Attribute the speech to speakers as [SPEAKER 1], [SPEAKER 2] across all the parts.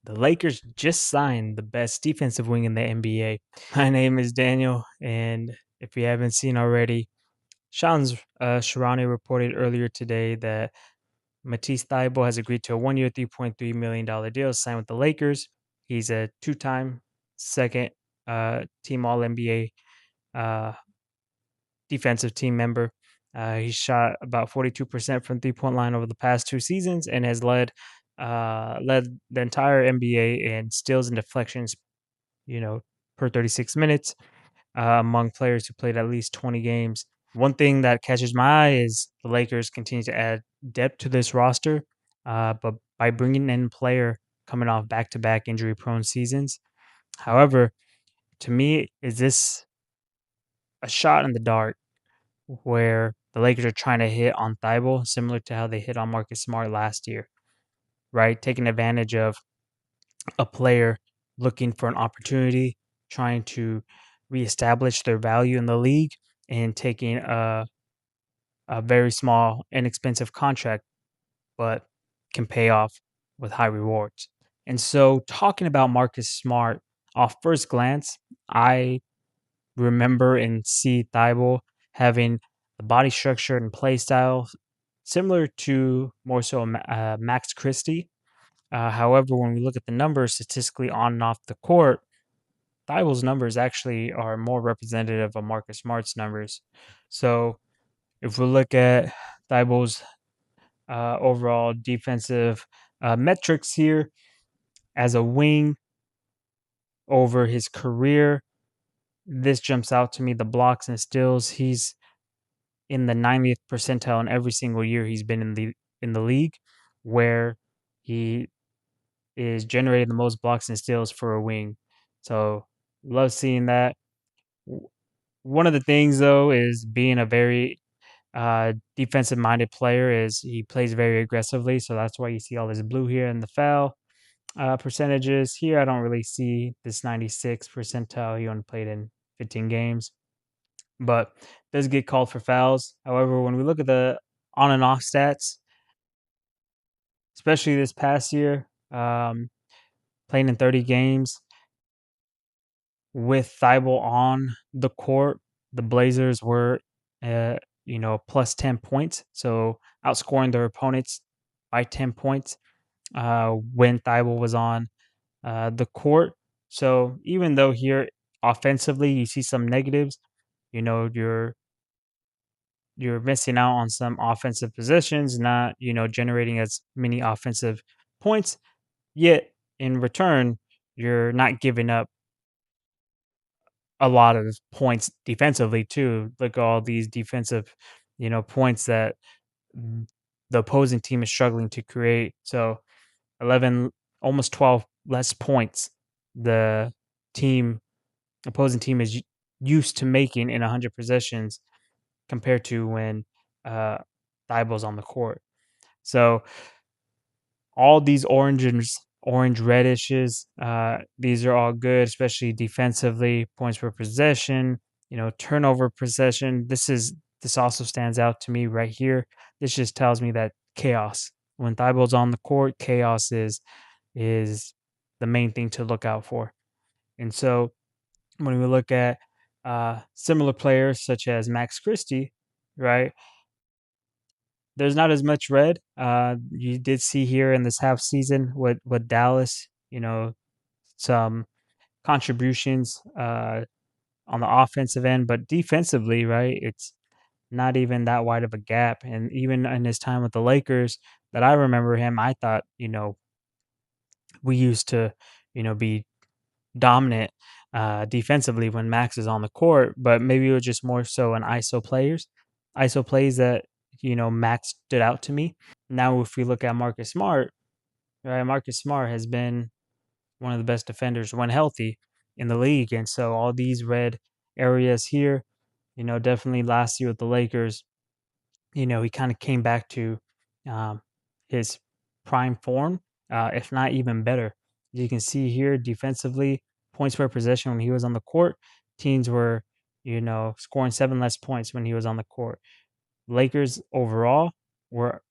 [SPEAKER 1] The Lakers just signed the best defensive wing in the NBA. My name is Daniel, and if you haven't seen already, Shams Sharani reported earlier today that Matisse Thybulle has agreed to a 1-year, $3.3 million deal signed with the Lakers. He's a two-time second team All NBA defensive team member. He shot about 42% from three-point line over the past two seasons and has led the entire NBA in steals and deflections, you know, per 36 minutes among players who played at least 20 games. One thing that catches my eye is the Lakers continue to add depth to this roster, but by bringing in player coming off back-to-back injury-prone seasons. However, to me, is this a shot in the dark where the Lakers are trying to hit on Thybulle, similar to how they hit on Marcus Smart last year, right? Taking advantage of a player looking for an opportunity, trying to reestablish their value in the league, and taking a very small, inexpensive contract, but can pay off with high rewards. And so, talking about Marcus Smart, off first glance, I remember and see Thybulle having the body structure and play style similar to more so Max Christie. However, when we look at the numbers statistically on and off the court, Thybulle's numbers actually are more representative of Marcus Smart's numbers. So if we look at Thybulle's overall defensive metrics here as a wing over his career, this jumps out to me. The blocks and steals, he's in the 90th percentile in every single year he's been in the league, where he is generating the most blocks and steals for a wing. So love seeing that. One of the things though is being a very defensive minded player is he plays very aggressively. So that's why you see all this blue here in the foul percentages. Here I don't really see this 96 percentile. He only played in 15 games, but does get called for fouls. However, when we look at the on and off stats, especially this past year, playing in 30 games with Thybulle on the court, the Blazers were, uh, plus 10 points. So outscoring their opponents by 10 points when Thybulle was on the court. So even though here offensively you see some negatives, you know, you're missing out on some offensive positions, not, generating as many offensive points, yet in return, you're not giving up a lot of points defensively too. Look at all these defensive, points that mm, the opposing team is struggling to create. So 11, almost 12 less points the team opposing team is used to making in 100 possessions compared to when uh Thybulle's on the court. So all these orange redishes, these are all good, especially defensively, points per possession, turnover possession. This also stands out to me right here. This just tells me that chaos. When Thybulle's on the court, chaos is the main thing to look out for. And so when we look at similar players such as Max Christie, right? There's not as much red. You did see here in this half season with Dallas, some contributions on the offensive end, but defensively, right? It's not even that wide of a gap. And even in his time with the Lakers, that I remember him, I thought, we used to, be dominant defensively when Max is on the court, but maybe it was just more so in ISO plays that Max stood out to me. Now, if we look at Marcus Smart, right, Marcus Smart has been one of the best defenders when healthy in the league, and so all these red areas here, definitely last year with the Lakers, he kind of came back to um, his prime form, if not even better. You can see here defensively, points per possession when he was on the court, teams were, scoring 7 less points when he was on the court. Lakers overall were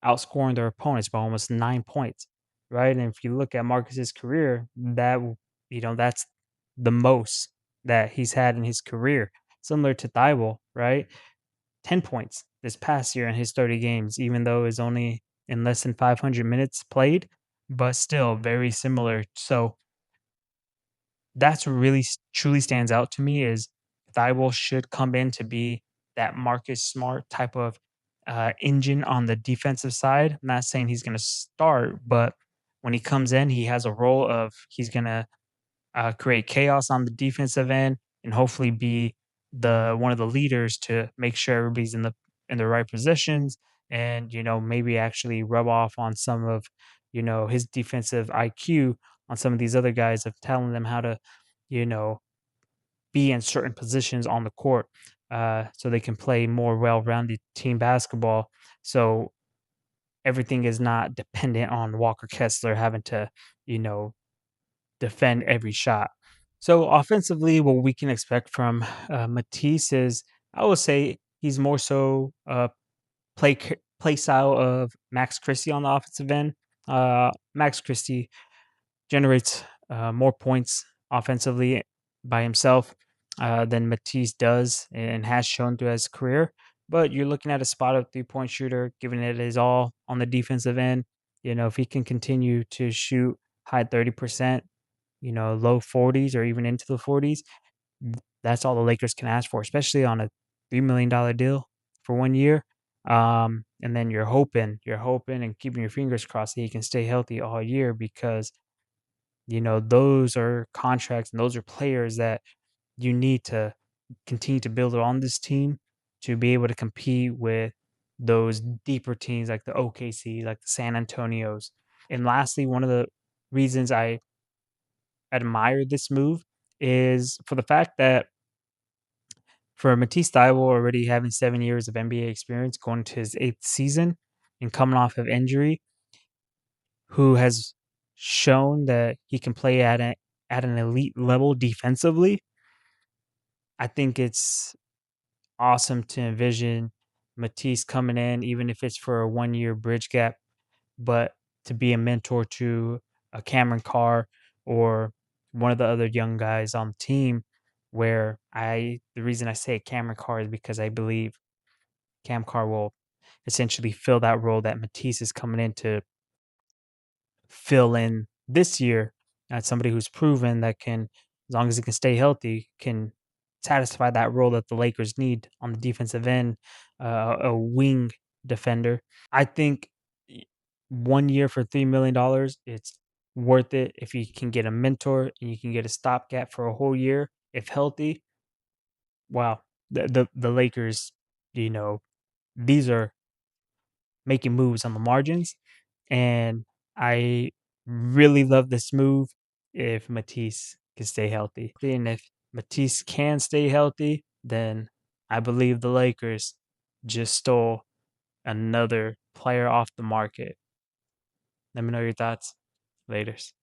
[SPEAKER 1] outscoring their opponents by almost 9 points. right? And if you look at Marcus's career, that's the most that he's had in his career, similar to Thybulle, right? 10 points this past year in his 30 games, even though it's only in less than 500 minutes played, but still very similar. So that's what really truly stands out to me is Thibault should come in to be that Marcus Smart type of engine on the defensive side. I'm not saying he's going to start, but when he comes in, he has a role of he's going to create chaos on the defensive end and hopefully be the one of the leaders to make sure everybody's in the right positions and maybe actually rub off on some of his defensive IQ on some of these other guys of telling them how to you know be in certain positions on the court so they can play more well-rounded team basketball so everything is not dependent on Walker Kessler having to you know defend every shot. So offensively, what we can expect from Matisse is, I would say, he's more so play style of Max Christie on the offensive end. Max Christie generates more points offensively by himself than Matisse does and has shown through his career. But you're looking at a spot up 3-point shooter, giving it his all on the defensive end. If he can continue to shoot high 30%, low 40s or even into the 40s, that's all the Lakers can ask for, especially on a $3 million deal for 1 year. And then you're hoping and keeping your fingers crossed that he can stay healthy all year because, those are contracts and those are players that you need to continue to build on this team to be able to compete with those deeper teams like the OKC, like the San Antonios. And lastly, one of the reasons I admire this move is for the fact that for Matisse Thybulle already having 7 years of NBA experience, going to his 8th season and coming off of injury, who has shown that he can play at an elite level defensively, I think it's awesome to envision Matisse coming in, even if it's for a 1-year bridge gap, but to be a mentor to a Cameron Carr or one of the other young guys on the team. The reason I say Cameron Carr is because I believe Cam Carr will essentially fill that role that Matisse is coming in to fill in this year. As somebody who's proven that can, as long as he can stay healthy, can satisfy that role that the Lakers need on the defensive end, a wing defender. I think 1 year for $3 million, it's worth it if you can get a mentor and you can get a stopgap for a whole year if healthy. Wow, the Lakers, you know, these are making moves on the margins, and I really love this move if Matisse can stay healthy. And if Matisse can stay healthy, then I believe the Lakers just stole another player off the market. Let me know your thoughts. Laters.